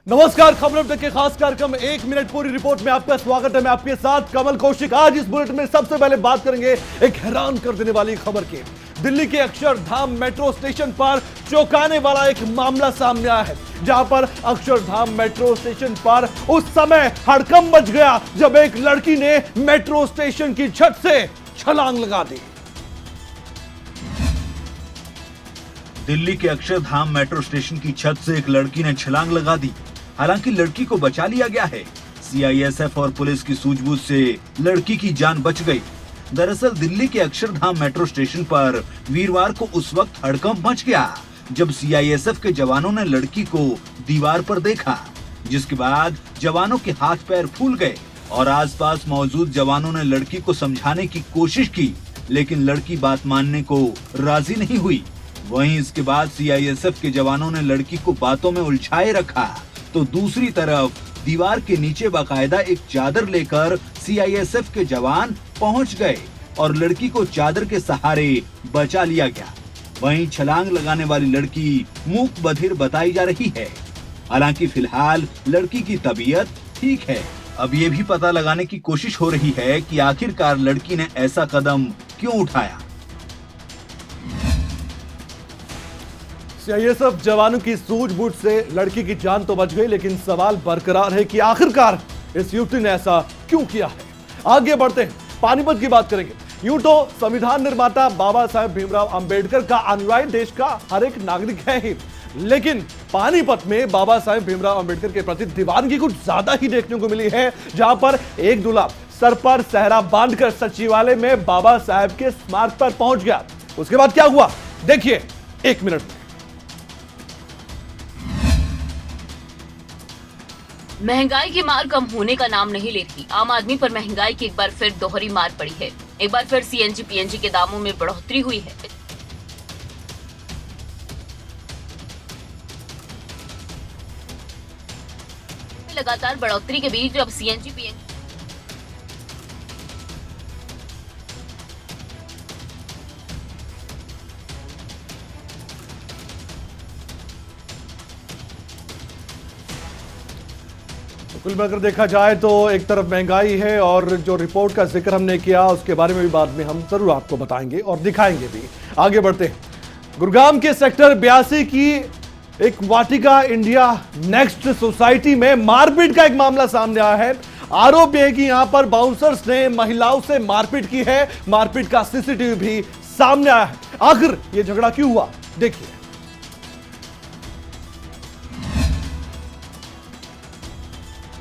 नमस्कार, खबर अपडेट के खास कार्यक्रम 1 मिनट पूरी रिपोर्ट में आपका स्वागत है। मैं आपके साथ कमल कौशिक। आज इस बुलेटिन में सबसे पहले बात करेंगे एक हैरान कर देने वाली खबर की। दिल्ली के अक्षरधाम मेट्रो स्टेशन पर चौंकाने वाला एक मामला सामने आया है, जहां पर अक्षरधाम मेट्रो स्टेशन पर उस समय हड़कंप मच गया जब एक लड़की ने मेट्रो स्टेशन की छत से छलांग लगा दी। दिल्ली के अक्षरधाम मेट्रो स्टेशन की छत से एक लड़की ने छलांग लगा दी। हालांकि लड़की को बचा लिया गया है। सीआईएसएफ और पुलिस की सूझबूझ से लड़की की जान बच गई। दरअसल दिल्ली के अक्षरधाम मेट्रो स्टेशन पर वीरवार को उस वक्त हड़कंप मच गया जब सीआईएसएफ के जवानों ने लड़की को दीवार पर देखा, जिसके बाद जवानों के हाथ पैर फूल गए और आसपास मौजूद जवानों ने लड़की को समझाने की कोशिश की, लेकिन लड़की बात मानने को राजी नहीं हुई। वहीं इसके बाद सीआईएसएफ के जवानों ने लड़की को बातों में उलझाए रखा, तो दूसरी तरफ दीवार के नीचे बाकायदा एक चादर लेकर सीआईएसएफ के जवान पहुंच गए और लड़की को चादर के सहारे बचा लिया गया। वहीं छलांग लगाने वाली लड़की मूक बधिर बताई जा रही है। हालांकि फिलहाल लड़की की तबीयत ठीक है। अब ये भी पता लगाने की कोशिश हो रही है कि आखिरकार लड़की ने ऐसा कदम क्यों उठाया। सीआईएसएफ जवानों की सूझबूझ से लड़की की जान तो बच गई, लेकिन सवाल बरकरार है कि आखिरकार इस युवती ने ऐसा क्यों किया है। आगे बढ़ते हैं, पानीपत की बात करेंगे। यूं तो संविधान निर्माता बाबा साहेब भीमराव अंबेडकर का अनुयायी देश का हर एक नागरिक है ही, लेकिन पानीपत में बाबा साहेब भीमराव अंबेडकर के प्रति दीवानगी कुछ ज्यादा ही देखने को मिली है, जहां पर एक दूल्हा सर पर सहरा बांधकर सचिवालय में बाबा साहेब के स्मारक पर पहुंच गया। उसके बाद क्या हुआ, देखिए 1 मिनट में। महंगाई की मार कम होने का नाम नहीं लेती। आम आदमी पर महंगाई की एक बार फिर दोहरी मार पड़ी है। एक बार फिर सीएनजी पीएनजी के दामों में बढ़ोतरी हुई है। लगातार बढ़ोतरी के बीच अब सीएनजी पीएनजी कुल मिलाकर देखा जाए तो एक तरफ महंगाई है और जो रिपोर्ट का जिक्र हमने किया उसके बारे में भी बाद में हम जरूर आपको बताएंगे और दिखाएंगे भी। आगे बढ़ते हैं, गुरुग्राम के सेक्टर 82 की एक वाटिका इंडिया नेक्स्ट सोसाइटी में मारपीट का एक मामला सामने आया है। आरोप है कि यहां पर बाउंसर्स ने महिलाओं से मारपीट की है। मारपीट का सीसीटीवी भी सामने आया है। आखिर यह झगड़ा क्यों हुआ, देखिए।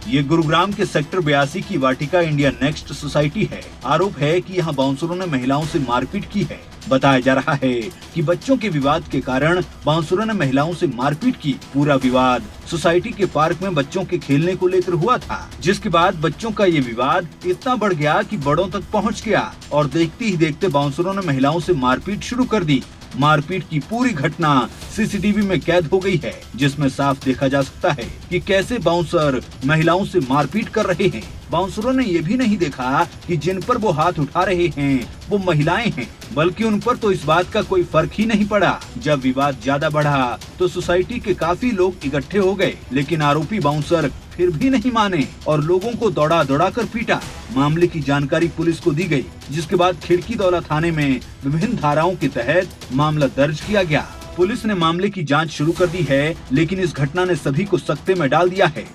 ये गुरुग्राम के सेक्टर 82 की वाटिका इंडिया नेक्स्ट सोसाइटी है। आरोप है कि यहाँ बाउंसरों ने महिलाओं से मारपीट की है। बताया जा रहा है कि बच्चों के विवाद के कारण बाउंसरों ने महिलाओं से मारपीट की। पूरा विवाद सोसाइटी के पार्क में बच्चों के खेलने को लेकर हुआ था, जिसके बाद बच्चों का ये विवाद इतना बढ़ गया कि बड़ों तक पहुँच गया और देखते ही देखते बाउंसरों ने महिलाओं से मारपीट शुरू कर दी। मारपीट की पूरी घटना सीसीटीवी में कैद हो गई है, जिसमें साफ देखा जा सकता है कि कैसे बाउंसर महिलाओं से मारपीट कर रहे हैं। बाउंसरों ने ये भी नहीं देखा कि जिन पर वो हाथ उठा रहे हैं वो महिलाएं हैं, बल्कि उन पर तो इस बात का कोई फर्क ही नहीं पड़ा। जब विवाद ज्यादा बढ़ा तो सोसाइटी के काफी लोग इकट्ठे हो गए, लेकिन आरोपी बाउंसर फिर भी नहीं माने और लोगों को दौड़ा दौड़ा कर पीटा। मामले की जानकारी पुलिस को दी गई, जिसके बाद खिड़की दौला थाने में विभिन्न धाराओं के तहत मामला दर्ज किया गया। पुलिस ने मामले की जांच शुरू कर दी है, लेकिन इस घटना ने सभी को सकते में डाल दिया है।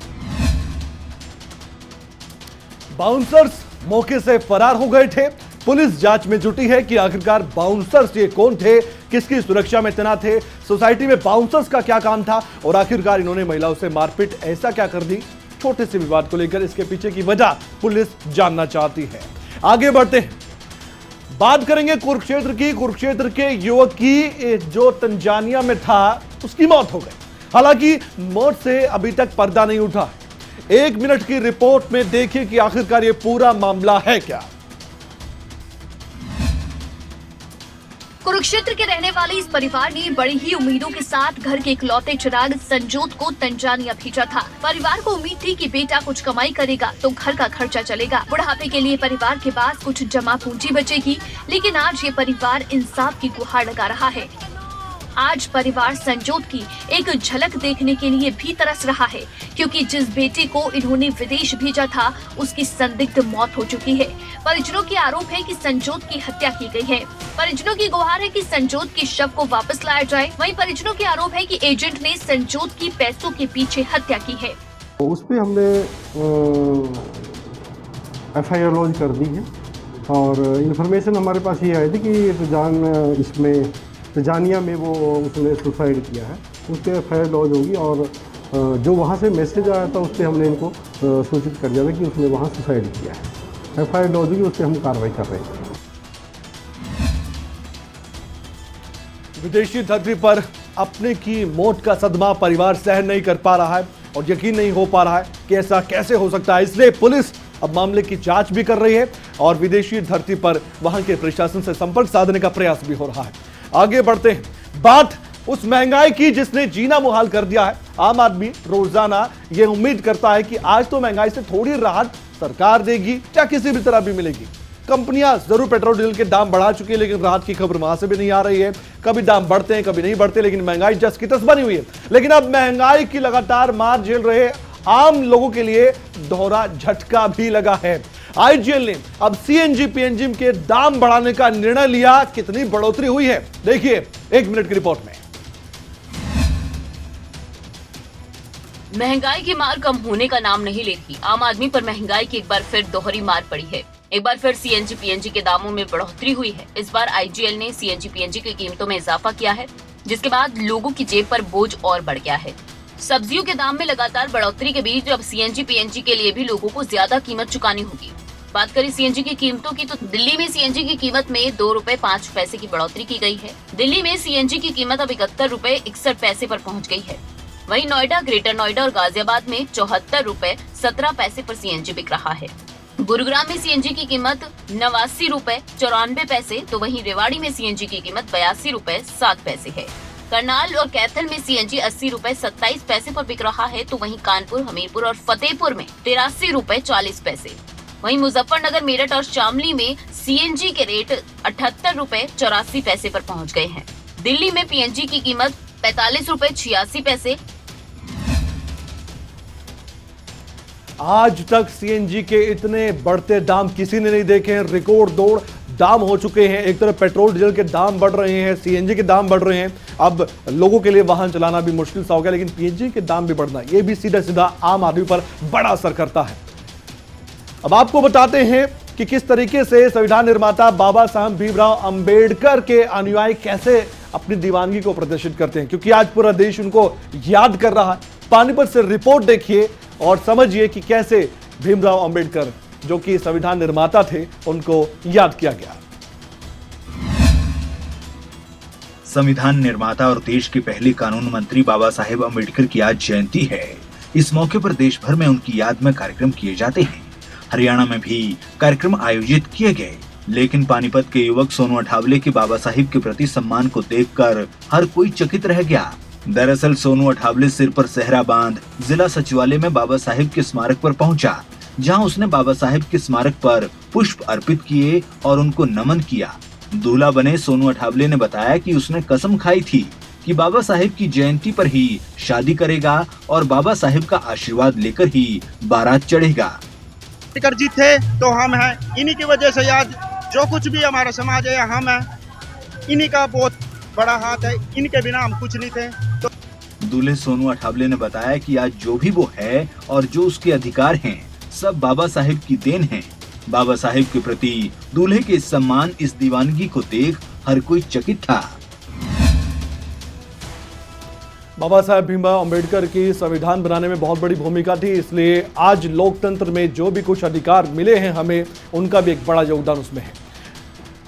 बाउंसर्स मौके से फरार हो गए थे। पुलिस जांच में जुटी है कि आखिरकार बाउंसर्स ये कौन थे, किसकी सुरक्षा में तैनात थे, सोसाइटी में बाउंसर्स का क्या काम था और आखिरकार इन्होंने महिलाओं से मारपीट ऐसा क्या कर दी। छोटे से विवाद को लेकर इसके पीछे की वजह पुलिस जानना चाहती है। आगे बढ़ते हैं, बात करेंगे कुरुक्षेत्र की। कुरुक्षेत्र के युवक की जो तंजानिया में था उसकी मौत हो गई। हालांकि मौत से अभी तक पर्दा नहीं उठा। 1 मिनट की रिपोर्ट में देखिए कि आखिरकार ये पूरा मामला है क्या। कुरुक्षेत्र के रहने वाले इस परिवार ने बड़ी ही उम्मीदों के साथ घर के इकलौते चिराग संजोत को तंजानिया भेजा था। परिवार को उम्मीद थी कि बेटा कुछ कमाई करेगा तो घर का खर्चा चलेगा, बुढ़ापे के लिए परिवार के पास कुछ जमा पूंजी बचेगी। लेकिन आज ये परिवार इंसाफ की गुहार लगा रहा है। आज परिवार संजोत की एक झलक देखने के लिए भी तरस रहा है, क्योंकि जिस बेटे को इन्होंने विदेश भेजा था उसकी संदिग्ध मौत हो चुकी है। परिजनों के आरोप है कि संजोत की हत्या की गई है। परिजनों की गुहार है कि संजोत के शव को वापस लाया जाए। वहीं परिजनों के आरोप है कि एजेंट ने संजोत की पैसों के पीछे हत्या की है। उस पे हमने FIR लॉन्च कर दी है और इन्फॉर्मेशन हमारे पास ये आई थी कि तजानिया में वो उसने सुसाइड किया है। उस पर FIR लॉन्च होगी और जो वहाँ से मैसेज आया था उस पर हमने इनको सूचित कर दिया था कि उसने वहाँ सुसाइड किया है। FIR लॉन्च होगी, उस पर हम कार्रवाई कर रहे हैं। विदेशी धरती पर अपने की मौत का सदमा परिवार सहन नहीं कर पा रहा है और यकीन नहीं हो पा रहा है कि ऐसा कैसे हो सकता है। इसलिए पुलिस अब मामले की जांच भी कर रही है और विदेशी धरती पर वहां के प्रशासन से संपर्क साधने का प्रयास भी हो रहा है। आगे बढ़ते हैं। बात उस महंगाई की जिसने जीना मुहाल कर दिया है। आम आदमी रोजाना ये उम्मीद करता है कि आज तो महंगाई से थोड़ी राहत सरकार देगी या किसी भी तरह भी मिलेगी। कंपनियां जरूर पेट्रोल डीजल के दाम बढ़ा चुकी है, लेकिन राहत की खबर वहां से भी नहीं आ रही है। कभी दाम बढ़ते हैं, कभी नहीं बढ़ते, लेकिन महंगाई जस की तस बनी हुई है। लेकिन अब महंगाई की लगातार मार झेल रहे आम लोगों के लिए दोहरा झटका भी लगा है। IGL ने अब CNG PNG के दाम बढ़ाने का निर्णय लिया। कितनी बढ़ोतरी हुई है देखिए 1 मिनट की रिपोर्ट में। महंगाई की मार कम होने का नाम नहीं लेती। आम आदमी पर महंगाई की एक बार फिर दोहरी मार पड़ी है। एक बार फिर CNG PNG के दामों में बढ़ोतरी हुई है। इस बार IGL ने CNG PNG की कीमतों में इजाफा किया है, जिसके बाद लोगों की जेब पर बोझ और बढ़ गया है। सब्जियों के दाम में लगातार बढ़ोतरी के बीच अब CNG PNG के लिए भी लोगों को ज्यादा कीमत चुकानी होगी। बात करें CNG की कीमतों की, तो दिल्ली में CNG की कीमत में 2 रुपए 5 पैसे की बढ़ोतरी की गई है। दिल्ली में CNG की कीमत अब 71 रुपए 61 पैसे पर पहुंच गई है। वहीं नोएडा, ग्रेटर नोएडा और गाजियाबाद में 74 रुपए 17 पैसे पर CNG बिक रहा है। गुरुग्राम में CNG की कीमत 89 रुपए 94 पैसे, तो वहीं रेवाड़ी में CNG की कीमत 82 रुपए 7 पैसे है। करनाल और कैथल में CNG 80 रुपए 27 पैसे पर बिक रहा है, तो वहीं कानपुर, हमीरपुर और फतेहपुर में 83 रुपए 40 पैसे। वहीं मुजफ्फरनगर, मेरठ और शामली में CNG के रेट 78 रुपए 84 पैसे पर पहुंच गए हैं। दिल्ली में PNG की कीमत 45 रुपए 86 पैसे। आज तक CNG के इतने बढ़ते दाम किसी ने नहीं देखे हैं। रिकॉर्ड तोड़ दाम हो चुके हैं। एक तरफ पेट्रोल डीजल के दाम बढ़ रहे हैं, CNG के दाम बढ़ रहे हैं। अब लोगों के लिए वाहन चलाना भी मुश्किल सा हो गया, लेकिन PNG के दाम भी बढ़ना, ये भी सीधा सीधा आम आदमी पर बड़ा असर करता है। अब आपको बताते हैं कि किस तरीके से संविधान निर्माता बाबा साहब भीमराव अंबेडकर के अनुयायी कैसे अपनी दीवानगी को प्रदर्शित करते हैं, क्योंकि आज पूरा देश उनको याद कर रहा है। पानीपत से रिपोर्ट देखिए और समझिए कि कैसे भीमराव अंबेडकर, जो कि संविधान निर्माता थे, उनको याद किया गया। संविधान निर्माता और देश के पहले कानून मंत्री बाबा साहेब अम्बेडकर की आज जयंती है। इस मौके पर देश भर में उनकी याद में कार्यक्रम किए जाते हैं। हरियाणा में भी कार्यक्रम आयोजित किए गए, लेकिन पानीपत के युवक सोनू अठावले के बाबा साहिब के प्रति सम्मान को देखकर हर कोई चकित रह गया। दरअसल सोनू अठावले सिर पर सेहरा बांध जिला सचिवालय में बाबा साहिब के स्मारक पर पहुंचा, जहां उसने बाबा साहिब के स्मारक पर पुष्प अर्पित किए और उनको नमन किया। दूल्हा बने सोनू अठावले ने बताया कि उसने कसम खाई थी कि बाबा साहिब की जयंती पर ही शादी करेगा और बाबा साहिब का आशीर्वाद लेकर ही बारात चढ़ेगा। अम्बेडकर जी थे तो हम हैं, इन्हीं की वजह से आज जो कुछ भी हमारा समाज है हम हैं, इन्हीं का बहुत बड़ा हाथ है, इनके बिना हम कुछ नहीं थे। तो दूल्हे सोनू अठावले ने बताया कि आज जो भी वो है और जो उसके अधिकार हैं, सब बाबा साहिब की देन है। बाबा साहिब के प्रति दूल्हे के सम्मान, इस दीवानगी को देख हर कोई चकित था। बाबा साहेब भीमराव अंबेडकर की संविधान बनाने में बहुत बड़ी भूमिका थी, इसलिए आज लोकतंत्र में जो भी कुछ अधिकार मिले हैं हमें, उनका भी एक बड़ा योगदान उसमें है।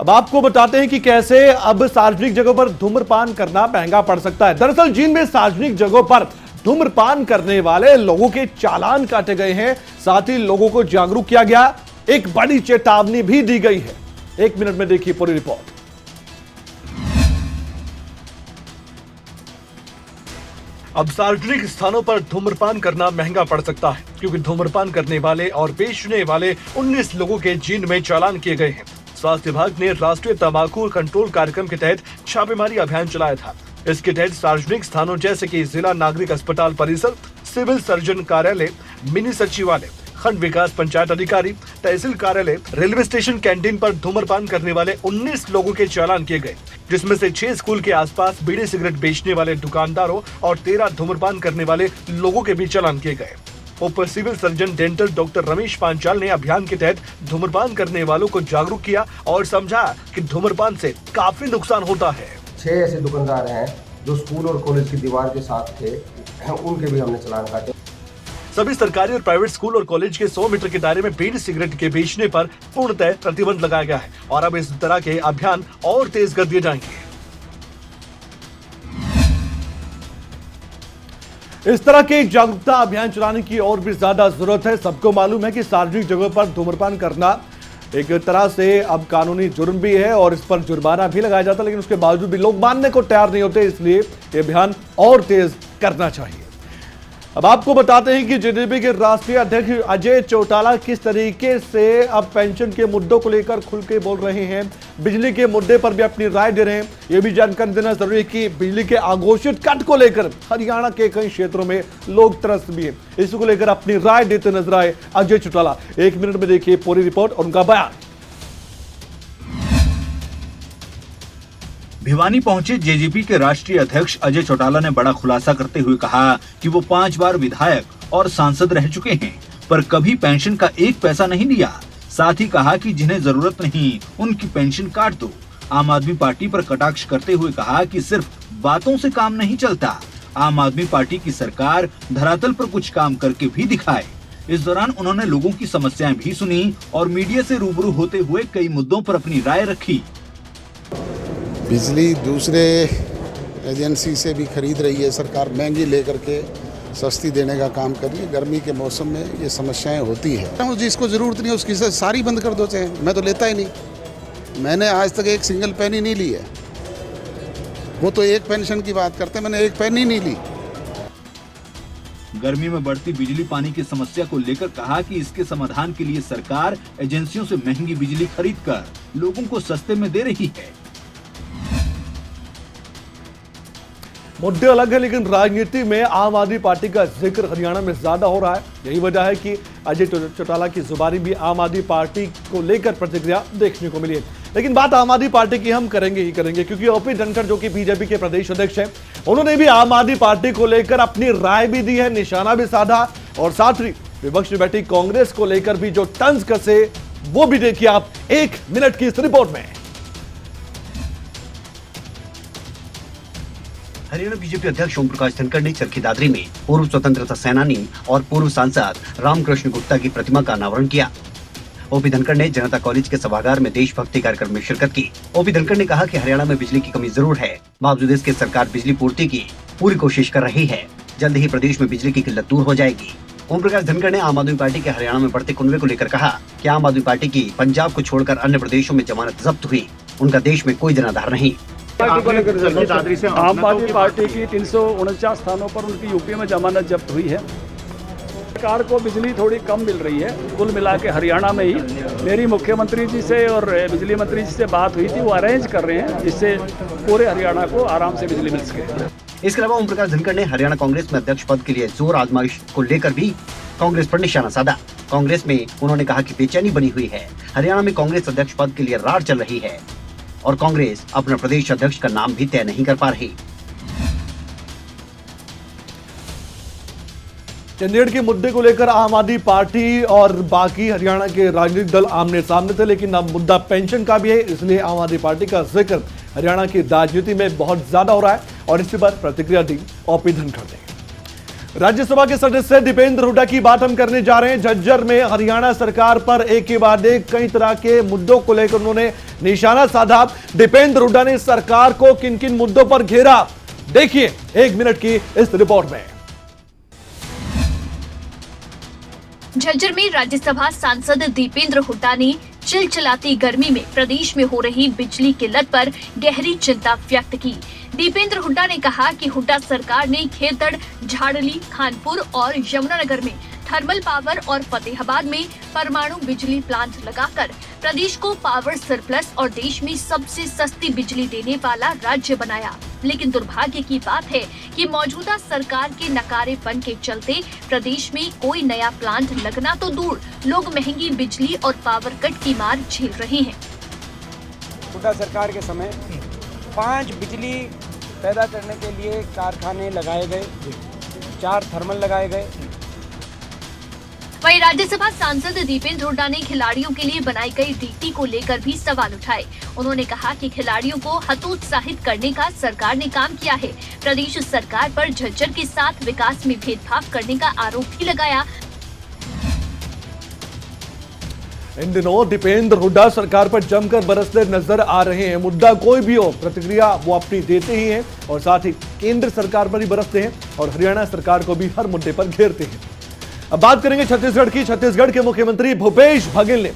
अब आपको बताते हैं कि कैसे अब सार्वजनिक जगहों पर धूम्रपान करना महंगा पड़ सकता है। दरअसल जींद में सार्वजनिक जगहों पर धूम्रपान करने वाले लोगों के चालान काटे गए हैं, साथ ही लोगों को जागरूक किया गया। एक बड़ी चेतावनी भी दी गई है। 1 मिनट में देखिए पूरी रिपोर्ट। अब सार्वजनिक स्थानों पर धूम्रपान करना महंगा पड़ सकता है, क्योंकि धूम्रपान करने वाले और बेचने वाले 19 लोगों के जींद में चालान किए गए हैं। स्वास्थ्य विभाग ने राष्ट्रीय तंबाकू कंट्रोल कार्यक्रम के तहत छापेमारी अभियान चलाया था। इसके तहत सार्वजनिक स्थानों जैसे कि जिला नागरिक अस्पताल परिसर, सिविल सर्जन कार्यालय, मिनी सचिवालय, खंड विकास पंचायत अधिकारी, तहसील कार्यालय, रेलवे स्टेशन, कैंटीन पर धूम्रपान करने वाले 19 लोगों के चालान किए गए, जिसमें से 6 स्कूल के आसपास बीड़ी सिगरेट बेचने वाले दुकानदारों और 13 धूम्रपान करने वाले लोगों के भी चालान किए गए। उप civil surgeon dental doctor Ramesh Panchal ने अभियान के तहत धूम्रपान करने वालों को जागरूक किया और समझा कि धूम्रपान से काफी नुकसान होता है। 6 ऐसे दुकानदार हैं जो स्कूल और कॉलेज की दीवार के साथ थे, उनके भी हमने चालान काटे। सभी सरकारी और प्राइवेट स्कूल और कॉलेज के 100 मीटर के दायरे में बीड़ी सिगरेट के बेचने पर पूर्णतः प्रतिबंध लगाया गया है और अब इस तरह के अभियान और तेज कर दिए जाएंगे। इस तरह के जागरूकता अभियान चलाने की और भी ज्यादा जरूरत है। सबको मालूम है कि सार्वजनिक जगहों पर धूम्रपान करना एक तरह से अब कानूनी जुर्म भी है और इस पर जुर्माना भी लगाया जाता है, लेकिन उसके बावजूद भी लोग मानने को तैयार नहीं होते, इसलिए ये अभियान और तेज करना चाहिए। अब आपको बताते हैं कि जेडीपी के राष्ट्रीय अध्यक्ष अजय चौटाला किस तरीके से अब पेंशन के मुद्दों को लेकर खुल के बोल रहे हैं, बिजली के मुद्दे पर भी अपनी राय दे रहे हैं। यह भी जानकारी देना जरूरी है कि बिजली के अघोषित कट को लेकर हरियाणा के कई क्षेत्रों में लोग त्रस्त भी हैं। इसको लेकर अपनी राय देते नजर आए अजय चौटाला। 1 मिनट में देखिए पूरी रिपोर्ट और उनका बयान। भिवानी पहुंचे जेजेपी के राष्ट्रीय अध्यक्ष अजय चौटाला ने बड़ा खुलासा करते हुए कहा कि वो 5 बार विधायक और सांसद रह चुके हैं, पर कभी पेंशन का 1 पैसा नहीं लिया। साथ ही कहा कि जिन्हें जरूरत नहीं उनकी पेंशन काट दो। आम आदमी पार्टी पर कटाक्ष करते हुए कहा कि सिर्फ बातों से काम नहीं चलता, आम आदमी पार्टी की सरकार धरातल पर कुछ काम करके भी दिखाए। इस दौरान उन्होंने लोगों की समस्याएं भी सुनी और मीडिया से रूबरू होते हुए कई मुद्दों पर अपनी राय रखी। बिजली दूसरे एजेंसी से भी खरीद रही है सरकार, महंगी लेकर के सस्ती देने का काम कर रही है। गर्मी के मौसम में ये समस्याएं होती है। जिसको ज़रूरत नहीं है उसकी सारी बंद कर दो चाहे, मैं तो लेता ही नहीं। मैंने आज तक एक सिंगल पेन ही नहीं ली है। वो तो एक पेंशन की बात करते हैं, मैंने एक पेन ही नहीं ली। गर्मी में बढ़ती बिजली पानी की समस्या को लेकर कहा कि इसके समाधान के लिए सरकार एजेंसियों से महंगी बिजली खरीदकर लोगों को सस्ते में दे रही है। मुद्दे अलग है, लेकिन राजनीति में आम आदमी पार्टी का जिक्र हरियाणा में ज्यादा हो रहा है। यही वजह है कि अजय चौटाला की जुबानी भी आम आदमी पार्टी को लेकर प्रतिक्रिया देखने को मिली है। लेकिन बात आम आदमी पार्टी की हम करेंगे ही करेंगे, क्योंकि ओपी धनखड़ जो कि बीजेपी के प्रदेश अध्यक्ष हैं, उन्होंने भी आम आदमी पार्टी को लेकर अपनी राय भी दी है, निशाना भी साधा और साथ ही विपक्ष में बैठी कांग्रेस को लेकर भी जो तंज कसे वो भी देखिए आप 1 मिनट की इस रिपोर्ट में। हरियाणा बीजेपी अध्यक्ष ओम प्रकाश धनखड़ ने चरखी दादरी में पूर्व स्वतंत्रता सेनानी और पूर्व सांसद रामकृष्ण गुप्ता की प्रतिमा का अनावरण किया। ओपी धनखड़ ने जनता कॉलेज के सभागार में देशभक्ति कार्यक्रम में शिरकत की। ओपी धनखड़ ने कहा कि हरियाणा में बिजली की कमी जरूर है, बावजूद इसके सरकार बिजली पूर्ति की पूरी कोशिश कर रही है। जल्द ही प्रदेश में बिजली की किल्लत दूर हो जाएगी। ओम प्रकाश धनखड़ ने आम आदमी पार्टी के हरियाणा में बढ़ते कुनबे को लेकर कहा कि आम आदमी पार्टी की पंजाब को छोड़कर अन्य प्रदेशों में जमानत जब्त हुई, उनका देश में कोई जनाधार नहीं। आम आदमी पार्टी की 349 स्थानों पर उनकी यूपी में जमानत जब्त हुई है। सरकार को बिजली थोड़ी कम मिल रही है। कुल मिला के हरियाणा में ही मेरी मुख्यमंत्री जी से और बिजली मंत्री जी से बात हुई थी, वो अरेंज कर रहे हैं जिससे पूरे हरियाणा को आराम से बिजली मिल सके। इसके अलावा ओम प्रकाश धनखड़ ने हरियाणा कांग्रेस में अध्यक्ष पद के लिए जोर आजमाइश को लेकर भी कांग्रेस पर निशाना साधा। कांग्रेस में उन्होंने कहा कि बेचैनी बनी हुई है। हरियाणा में कांग्रेस अध्यक्ष पद के लिए रार चल रही है और कांग्रेस अपना प्रदेश अध्यक्ष का नाम भी तय नहीं कर पा रही। चंडीगढ़ के मुद्दे को लेकर आम आदमी पार्टी और बाकी हरियाणा के राजनीतिक दल आमने सामने थे, लेकिन अब मुद्दा पेंशन का भी है, इसलिए आम आदमी पार्टी का जिक्र हरियाणा की राजनीति में बहुत ज्यादा हो रहा है और इसी पर प्रतिक्रिया दी ओपी धनखड़ ने। राज्यसभा के सदस्य दीपेंद्र हुड्डा की बात हम करने जा रहे हैं। झज्जर में हरियाणा सरकार पर एक के बाद एक कई तरह के मुद्दों को लेकर उन्होंने निशाना साधा। दीपेंद्र हुड्डा ने सरकार को किन किन मुद्दों पर घेरा, देखिए 1 मिनट की इस रिपोर्ट में। झज्जर में राज्यसभा सांसद दीपेंद्र हुड्डा ने चिलचिलाती गर्मी में प्रदेश में हो रही बिजली किल्लत पर गहरी चिंता व्यक्त की। दीपेंद्र हुड्डा ने कहा कि हुड्डा सरकार ने खेतड़, झाड़ली, खानपुर और यमुनानगर में थर्मल पावर और फतेहाबाद में परमाणु बिजली प्लांट लगाकर प्रदेश को पावर सरप्लस और देश में सबसे सस्ती बिजली देने वाला राज्य बनाया। लेकिन दुर्भाग्य की बात है कि मौजूदा सरकार के नकारेपन के चलते प्रदेश में कोई नया प्लांट लगना तो दूर, लोग महंगी बिजली और पावर कट की मार झेल रहे हैं। हुड्डा सरकार के समय 5 बिजली पैदा करने के लिए कारखाने लगाए गए, 4 थर्मल लगाए गए। वहीं राज्यसभा सांसद दीपेंद्र हुड्डा ने खिलाड़ियों के लिए बनाई गई डीटी को लेकर भी सवाल उठाए। उन्होंने कहा कि खिलाड़ियों को हतोत्साहित करने का सरकार ने काम किया है। प्रदेश सरकार पर झज्जर के साथ विकास में भेदभाव करने का आरोप भी लगाया। इन दिनों दीपेंद्र हुड्डा सरकार पर जमकर बरसते नजर आ रहे हैं। मुद्दा कोई भी हो, प्रतिक्रिया वो अपनी देते ही हैं और साथ ही केंद्र सरकार पर ही बरसते हैं और हरियाणा सरकार को भी हर मुद्दे पर घेरते हैं। अब बात करेंगे छत्तीसगढ़ की। छत्तीसगढ़ के मुख्यमंत्री भूपेश बघेल ने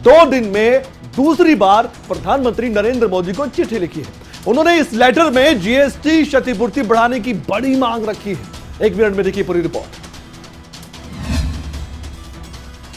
2 दिन में दूसरी बार प्रधानमंत्री नरेंद्र मोदी को चिट्ठी लिखी है। उन्होंने इस लेटर में जीएसटी क्षतिपूर्ति बढ़ाने की बड़ी मांग रखी है। 1 मिनट में देखिए पूरी रिपोर्ट।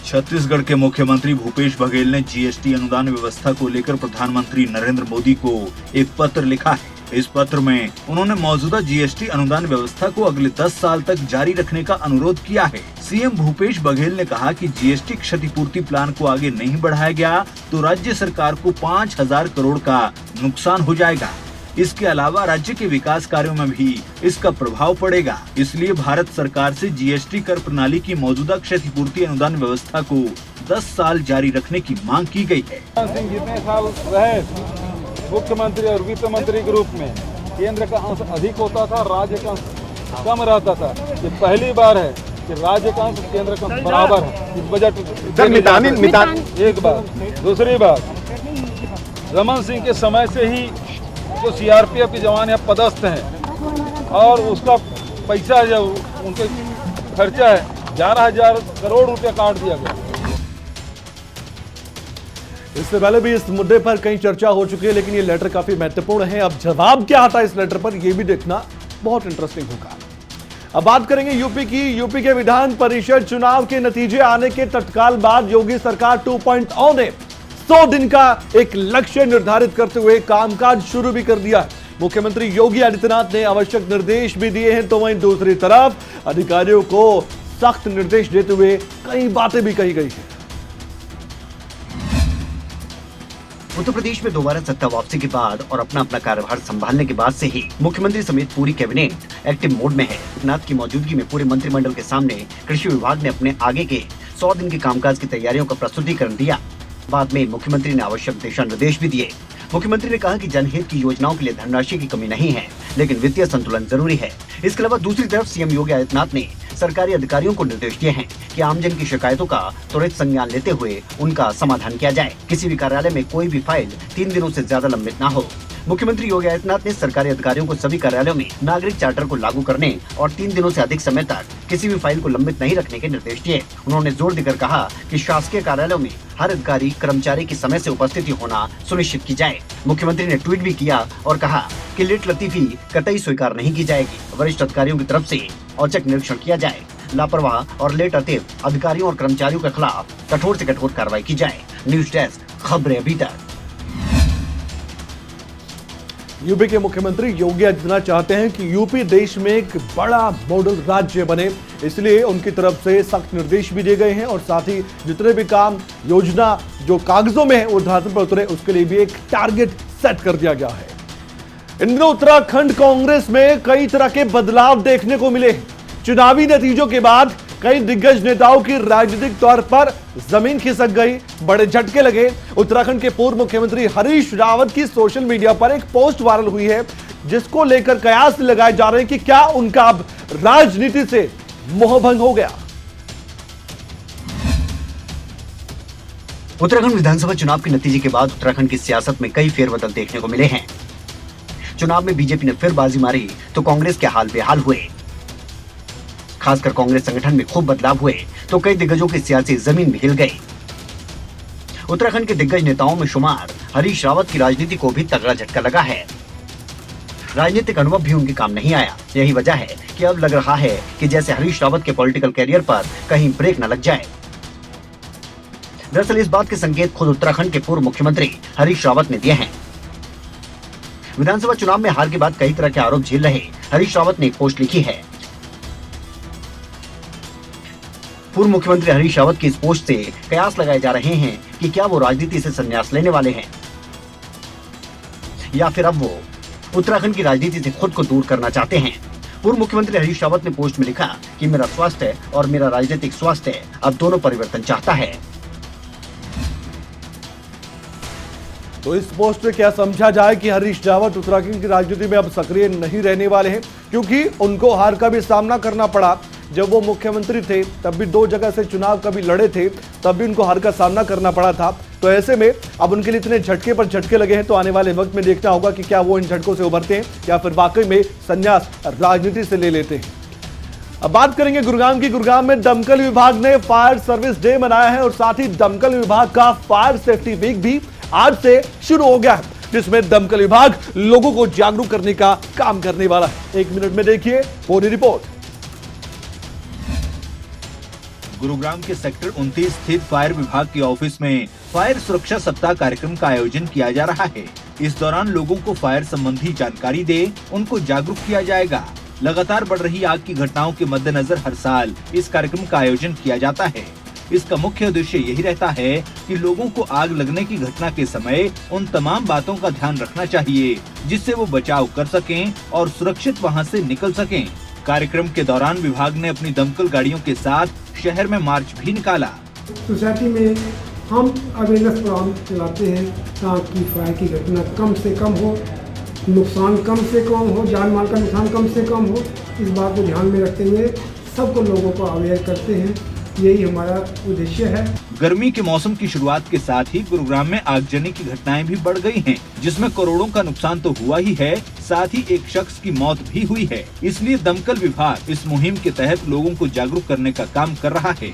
छत्तीसगढ़ के मुख्यमंत्री भूपेश बघेल ने जीएसटी अनुदान व्यवस्था को लेकर प्रधानमंत्री नरेंद्र मोदी को एक पत्र लिखा है। इस पत्र में उन्होंने मौजूदा जीएसटी अनुदान व्यवस्था को अगले 10 साल तक जारी रखने का अनुरोध किया है। सीएम भूपेश बघेल ने कहा कि जीएसटी क्षतिपूर्ति प्लान को आगे नहीं बढ़ाया गया तो राज्य सरकार को 5,000 करोड़ का नुकसान हो जाएगा। इसके अलावा राज्य के विकास कार्यों में भी इसका प्रभाव पड़ेगा। इसलिए भारत सरकार से जीएसटी कर प्रणाली की मौजूदा क्षतिपूर्ति अनुदान व्यवस्था को 10 साल जारी रखने की मांग की गई है। जितने साल रहे मुख्यमंत्री और वित्त मंत्री के रूप में, केंद्र का अंश अधिक होता था, राज्य का अंश कम रहता था। ये पहली बार है कि राज्य का अंश केंद्र का अंश बराबर है। इस बजट एक बार। दूसरी बात, रमन सिंह के समय से ही जो सीआरपीएफ के जवान यहाँ पदस्थ हैं और उसका पैसा जो उनके खर्चा है 11,000 करोड़ रुपया काट दिया गया। इससे पहले भी इस मुद्दे पर कई चर्चा हो चुकी है, लेकिन ये लेटर काफी महत्वपूर्ण है। अब जवाब क्या आता है इस लेटर पर, यह भी देखना बहुत इंटरेस्टिंग होगा। अब बात करेंगे यूपी की। यूपी के विधान परिषद चुनाव के नतीजे आने के तत्काल बाद योगी सरकार 2.0 ने 100 दिन का एक लक्ष्य निर्धारित करते हुए कामकाज शुरू भी कर दिया है। मुख्यमंत्री योगी आदित्यनाथ ने आवश्यक निर्देश भी दिए हैं, तो वहीं दूसरी तरफ अधिकारियों को सख्त निर्देश देते हुए कई बातें भी कही गई हैं। उत्तर प्रदेश में दोबारा सत्ता वापसी के बाद और अपना कार्यभार संभालने के बाद से ही मुख्यमंत्री समेत पूरी कैबिनेट एक्टिव मोड में है। नाथ की मौजूदगी में पूरे मंत्रिमंडल के सामने कृषि विभाग ने अपने आगे के 100 दिन के कामकाज की तैयारियों का प्रस्तुतिकरण दिया। बाद में मुख्यमंत्री ने आवश्यक दिशा निर्देश भी दिए। मुख्यमंत्री ने कहा कि जनहित की योजनाओं के लिए धनराशि की कमी नहीं है, लेकिन वित्तीय संतुलन जरूरी है। इसके अलावा दूसरी तरफ सीएम योगी आदित्यनाथ ने सरकारी अधिकारियों को निर्देश दिए हैं कि आमजन की शिकायतों का त्वरित संज्ञान लेते हुए उनका समाधान किया जाए। किसी भी कार्यालय में कोई भी फाइल 3 दिनों से ज्यादा लंबित न हो। मुख्यमंत्री योगी आदित्यनाथ ने सरकारी अधिकारियों को सभी कार्यालयों में नागरिक चार्टर को लागू करने और 3 दिनों से अधिक समय तक किसी भी फाइल को लंबित नहीं रखने के निर्देश दिए। उन्होंने जोर देकर कहा कि शासकीय कार्यालयों में हर अधिकारी कर्मचारी की समय से उपस्थिति होना सुनिश्चित की जाए। मुख्यमंत्री ने ट्वीट भी किया और कहा कि लेट लतीफी कतई स्वीकार नहीं की जाएगी। वरिष्ठ अधिकारियों की तरफ से औचक निरीक्षण किया जाए। लापरवाह और लेट लतीफ अधिकारियों और कर्मचारियों के खिलाफ कठोर से कठोर कार्रवाई की जाए। न्यूज डेस्क, खबरें अभी तक। यूपी के मुख्यमंत्री योगी आदित्यनाथ चाहते हैं कि यूपी देश में एक बड़ा मॉडल राज्य बने, इसलिए उनकी तरफ से सख्त निर्देश भी दिए गए हैं और साथ ही जितने भी काम योजना जो कागजों में है वो धरातल पर उतरे, उसके लिए भी एक टारगेट सेट कर दिया गया है। इन दिनों उत्तराखंड कांग्रेस में कई तरह के बदलाव देखने को मिले। चुनावी नतीजों के बाद कई दिग्गज नेताओं की राजनीतिक तौर पर जमीन खिसक गई, बड़े झटके लगे। उत्तराखंड के पूर्व मुख्यमंत्री हरीश रावत की सोशल मीडिया पर एक पोस्ट वायरल हुई है, जिसको लेकर कयास लगाए जा रहे हैं कि क्या उनका अब राजनीति से मोहभंग हो गया। उत्तराखंड विधानसभा चुनाव के नतीजे के बाद उत्तराखंड की सियासत में कई फेरबदल देखने को मिले हैं। चुनाव में बीजेपी ने फिर बाजी मारी तो कांग्रेस के हाल बेहाल हुए। खासकर कांग्रेस संगठन में खूब बदलाव हुए तो कई दिग्गजों की सियासी जमीन भी हिल गई। उत्तराखंड के दिग्गज नेताओं में शुमार हरीश रावत की राजनीति को भी तगड़ा झटका लगा है। राजनीतिक अनुभव भी उनके काम नहीं आया। यही वजह है कि अब लग रहा है कि जैसे हरीश रावत के पॉलिटिकल कैरियर पर कहीं ब्रेक न लग जाए। दरअसल इस बात के संकेत खुद उत्तराखंड के पूर्व मुख्यमंत्री हरीश रावत ने दिए हैं। विधानसभा चुनाव में हार के बाद कई तरह के आरोप झेल रहे हरीश रावत ने एक पोस्ट लिखी है। पूर्व मुख्यमंत्री हरीश रावत की इस पोस्ट से कयास लगाए जा रहे हैं कि क्या वो राजनीति से संन्यास लेने वाले हैं या फिर अब वो उत्तराखंड की राजनीति से खुद को दूर करना चाहते हैं। पूर्व मुख्यमंत्री हरीश रावत ने पोस्ट में लिखा कि मेरा स्वास्थ्य और मेरा राजनीतिक स्वास्थ्य अब दोनों परिवर्तन चाहता है। तो इस पोस्ट में क्या समझा जाए कि हरीश रावत उत्तराखंड की राजनीति में अब सक्रिय नहीं रहने वाले हैं, क्योंकि उनको हार का भी सामना करना पड़ा। जब वो मुख्यमंत्री थे तब भी 2 जगह से चुनाव कभी लड़े थे, तब भी उनको हार का सामना करना पड़ा था। तो ऐसे में अब उनके लिए इतने झटके पर झटके लगे हैं, तो आने वाले वक्त में देखना होगा कि क्या वो इन झटकों से उभरते हैं या फिर वाकई में संन्यास राजनीति से ले लेते हैं। अब बात करेंगे गुरुग्राम की। गुरुग्राम में दमकल विभाग ने फायर सर्विस डे मनाया है और साथ ही दमकल विभाग का फायर सेफ्टी वीक भी आज से शुरू हो गया है, जिसमें दमकल विभाग लोगों को जागरूक करने का काम करने वाला है। 1 मिनट में देखिए पूरी रिपोर्ट। गुरुग्राम के सेक्टर 29 स्थित फायर विभाग के ऑफिस में फायर सुरक्षा सप्ताह कार्यक्रम का आयोजन किया जा रहा है। इस दौरान लोगों को फायर संबंधी जानकारी दे उनको जागरूक किया जाएगा। लगातार बढ़ रही आग की घटनाओं के मद्देनजर हर साल इस कार्यक्रम का आयोजन किया जाता है। इसका मुख्य उद्देश्य यही रहता है कि लोगों को आग लगने की घटना के समय उन तमाम बातों का ध्यान रखना चाहिए जिससे वो बचाव कर सकें और सुरक्षित वहां से निकल सकें। कार्यक्रम के दौरान विभाग ने अपनी दमकल गाड़ियों के साथ शहर में मार्च भी निकाला। सोसाइटी में हम अवेयरनेस प्रोग्राम चलाते हैं ताकि फायर की घटना कम से कम हो, नुकसान कम से कम हो, जान माल का नुकसान कम से कम हो। इस बात को ध्यान में रखते हुए सबको लोगों को अवेयर करते हैं, यही हमारा उद्देश्य है। गर्मी के मौसम की शुरुआत के साथ ही गुरुग्राम में आगजनी की घटनाएं भी बढ़ गई हैं, जिसमें करोड़ों का नुकसान तो हुआ ही है, साथ ही एक शख्स की मौत भी हुई है। इसलिए दमकल विभाग इस मुहिम के तहत लोगों को जागरूक करने का काम कर रहा है।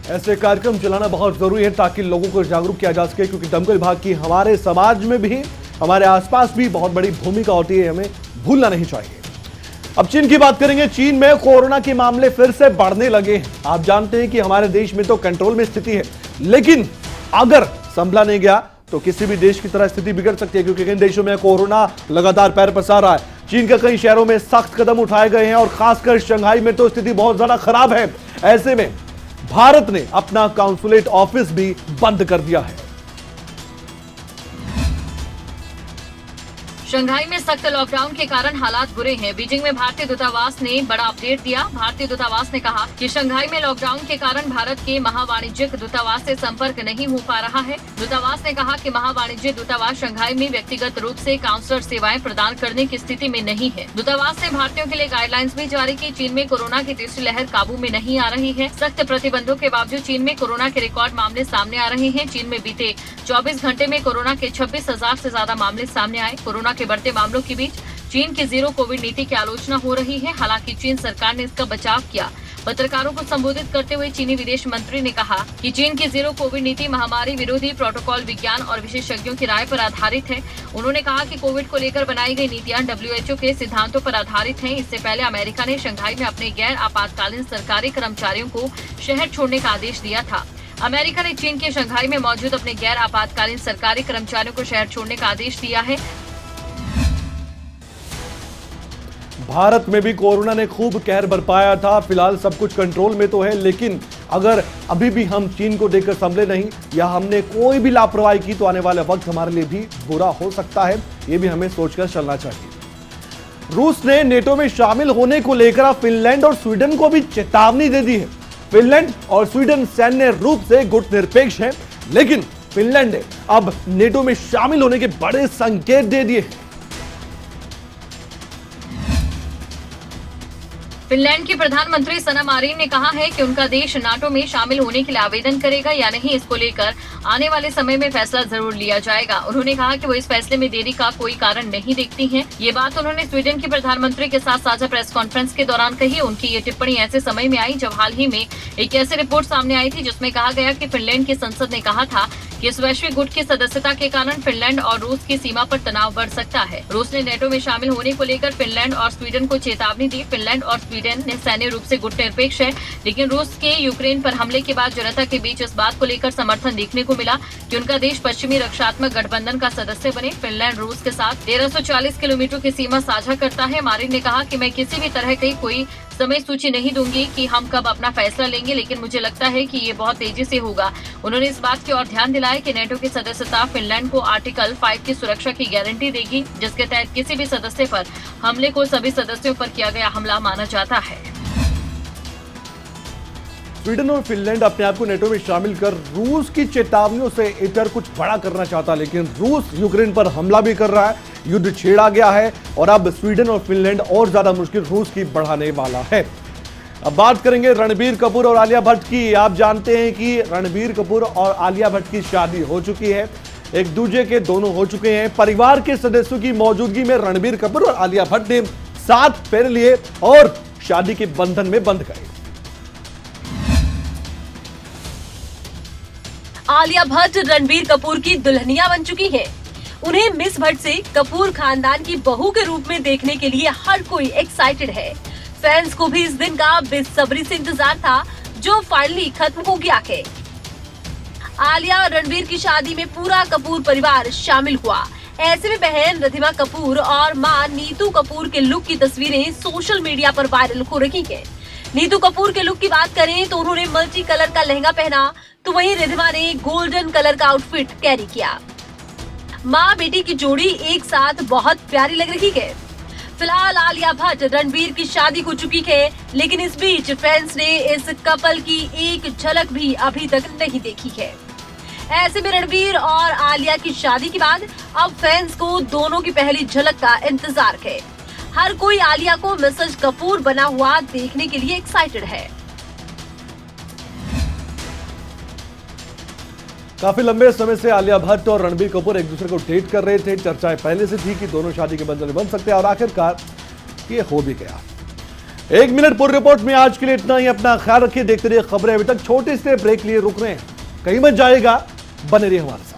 ऐसे कार्यक्रम चलाना बहुत जरूरी है ताकि लोगों को जागरूक किया जा सके, क्योंकि दमकल विभाग की हमारे समाज में भी, हमारे आसपास भी बहुत बड़ी भूमिका होती है, हमें भूलना नहीं चाहिए। अब चीन की बात करेंगे। चीन में कोरोना के मामले फिर से बढ़ने लगे हैं। आप जानते हैं कि हमारे देश में तो कंट्रोल में स्थिति है, लेकिन अगर संभला नहीं गया तो किसी भी देश की तरह स्थिति बिगड़ सकती है, क्योंकि कई देशों में कोरोना लगातार पैर पसार रहा है। चीन के कई शहरों में सख्त कदम उठाए गए हैं और खासकर शंघाई में तो स्थिति बहुत ज्यादा खराब है। ऐसे में भारत ने अपना काउंसुलेट ऑफिस भी बंद कर दिया है। शंघाई में सख्त लॉकडाउन के कारण हालात बुरे हैं। बीजिंग में भारतीय दूतावास ने बड़ा अपडेट दिया। भारतीय दूतावास ने कहा कि शंघाई में लॉकडाउन के कारण भारत के महावाणिज्यिक दूतावास से संपर्क नहीं हो पा रहा है। दूतावास ने कहा कि महावाणिज्यिक दूतावास शंघाई में व्यक्तिगत रूप से काउंसलर सेवाएं प्रदान करने की स्थिति में नहीं है। दूतावास ने भारतीयों के लिए गाइडलाइंस भी जारी की। चीन में कोरोना की तीसरी लहर काबू में नहीं आ रही है। सख्त प्रतिबंधों के बावजूद चीन में कोरोना के रिकॉर्ड मामले सामने आ रहे हैं। चीन में बीते 24 घंटे में कोरोना के 26,000 से ज्यादा मामले सामने आए। कोरोना के बढ़ते मामलों के बीच चीन की जीरो कोविड नीति की आलोचना हो रही है। हालांकि चीन सरकार ने इसका बचाव किया। पत्रकारों को संबोधित करते हुए चीनी विदेश मंत्री ने कहा कि चीन की जीरो कोविड नीति महामारी विरोधी प्रोटोकॉल, विज्ञान और विशेषज्ञों की राय पर आधारित है। उन्होंने कहा कि कोविड को लेकर बनाई गई नीतियां WHO के सिद्धांतों पर आधारित हैं। इससे पहले अमेरिका ने शंघाई में अपने गैर आपातकालीन सरकारी कर्मचारियों को शहर छोड़ने का आदेश दिया था। अमेरिका ने चीन के शंघाई में मौजूद अपने गैर आपातकालीन सरकारी कर्मचारियों को शहर छोड़ने का आदेश दिया है। भारत में भी कोरोना ने खूब कहर बरपाया था। फिलहाल सब कुछ कंट्रोल में तो है, लेकिन अगर अभी भी हम चीन को देखकर संभले नहीं या हमने कोई भी लापरवाही की तो आने वाला वक्त हमारे लिए भी बुरा हो सकता है। ये भी हमें सोचकर चलना चाहिए। रूस ने नेटो में शामिल होने को लेकर फिनलैंड और स्वीडन को भी चेतावनी दे दी है। फिनलैंड और स्वीडन सैन्य रूप से गुटनिरपेक्ष हैं, लेकिन फिनलैंड ने अब नेटो में शामिल होने के बड़े संकेत दे दिए हैं। फिनलैंड की प्रधानमंत्री सना मारिन ने कहा है कि उनका देश नाटो में शामिल होने के लिए आवेदन करेगा या नहीं, इसको लेकर आने वाले समय में फैसला जरूर लिया जाएगा। उन्होंने कहा कि वो इस फैसले में देरी का कोई कारण नहीं देखती हैं। ये बात उन्होंने स्वीडन की प्रधानमंत्री के साथ साझा प्रेस कॉन्फ्रेंस के दौरान कही। उनकी ये टिप्पणी ऐसे समय में आई जब हाल ही में एक ऐसी रिपोर्ट सामने आई थी जिसमें कहा गया कि फिनलैंड की संसद ने कहा था कि इस वैश्विक गुट की सदस्यता के कारण फिनलैंड और रूस की सीमा पर तनाव बढ़ सकता है। रूस ने नेटो में शामिल होने को लेकर फिनलैंड और स्वीडन को चेतावनी दी। फिनलैंड और स्वीडन ने सैन्य रूप से गुटनिरपेक्ष है, लेकिन रूस के यूक्रेन पर हमले के बाद जनता के बीच इस बात को लेकर समर्थन देखने को मिला कि उनका देश पश्चिमी रक्षात्मक गठबंधन का सदस्य बने। फिनलैंड रूस के साथ 1340 किलोमीटर की सीमा साझा करता है। मारिन ने कहा कि मैं किसी भी तरह की कोई समय सूची नहीं दूंगी कि हम कब अपना फैसला लेंगे, लेकिन मुझे लगता है कि ये बहुत तेजी से होगा। उन्होंने इस बात की ओर ध्यान दिलाया कि नेटो की सदस्यता फिनलैंड को आर्टिकल 5 की सुरक्षा की गारंटी देगी, जिसके तहत किसी भी सदस्य पर हमले को सभी सदस्यों पर किया गया हमला माना जाता है। स्वीडन और फिनलैंड अपने आप को नेटो में शामिल कर रूस की चेतावनियों से इतर कुछ बड़ा करना चाहता, लेकिन रूस यूक्रेन पर हमला भी कर रहा है, युद्ध छेड़ा गया है और अब स्वीडन और फिनलैंड और ज्यादा मुश्किल रूस की बढ़ाने वाला है। अब बात करेंगे रणबीर कपूर और आलिया भट्ट की। आप जानते हैं कि रणबीर कपूर और आलिया भट्ट की शादी हो चुकी है, एक दूजे के दोनों हो चुके हैं। परिवार के सदस्यों की मौजूदगी में रणबीर कपूर और आलिया भट्ट ने 7 फेरे लिए और शादी के बंधन में बंध गए। आलिया भट्ट रणबीर कपूर की दुल्हनिया बन चुकी है। उन्हें मिस भट्ट से कपूर खानदान की बहू के रूप में देखने के लिए हर कोई एक्साइटेड है। फैंस को भी इस दिन का बेसब्री से इंतजार था, जो फाइनली खत्म हो गया है। आलिया और रणबीर की शादी में पूरा कपूर परिवार शामिल हुआ। ऐसे में बहन रिधिमा कपूर और मां नीतू कपूर के लुक की तस्वीरें सोशल मीडिया पर वायरल हो रही है। नीतू कपूर के लुक की बात करें तो उन्होंने मल्टी कलर का लहंगा पहना, तो वहीं रिधिमा ने गोल्डन कलर का आउटफिट कैरी किया। माँ बेटी की जोड़ी एक साथ बहुत प्यारी लग रही है। फिलहाल आलिया भट्ट रणबीर की शादी हो चुकी है, लेकिन इस बीच फैंस ने इस कपल की एक झलक भी अभी तक नहीं देखी है। ऐसे में रणबीर और आलिया की शादी के बाद अब फैंस को दोनों की पहली झलक का इंतजार है। हर कोई आलिया को मिसेज कपूर बना हुआ देखने के लिए एक्साइटेड है। काफी लंबे समय से आलिया भट्ट और रणबीर कपूर एक दूसरे को डेट कर रहे थे। चर्चाएं पहले से थी कि दोनों शादी के बंधन में बन सकते हैं और आखिरकार ये हो भी गया। 1 मिनट पूरी रिपोर्ट में आज के लिए इतना ही। अपना ख्याल रखिए, देखते रहिए खबरें। अभी तक छोटे से ब्रेक लिए रुक रहे हैं, कहीं मत जाएगा, बने रहिए हमारे साथ।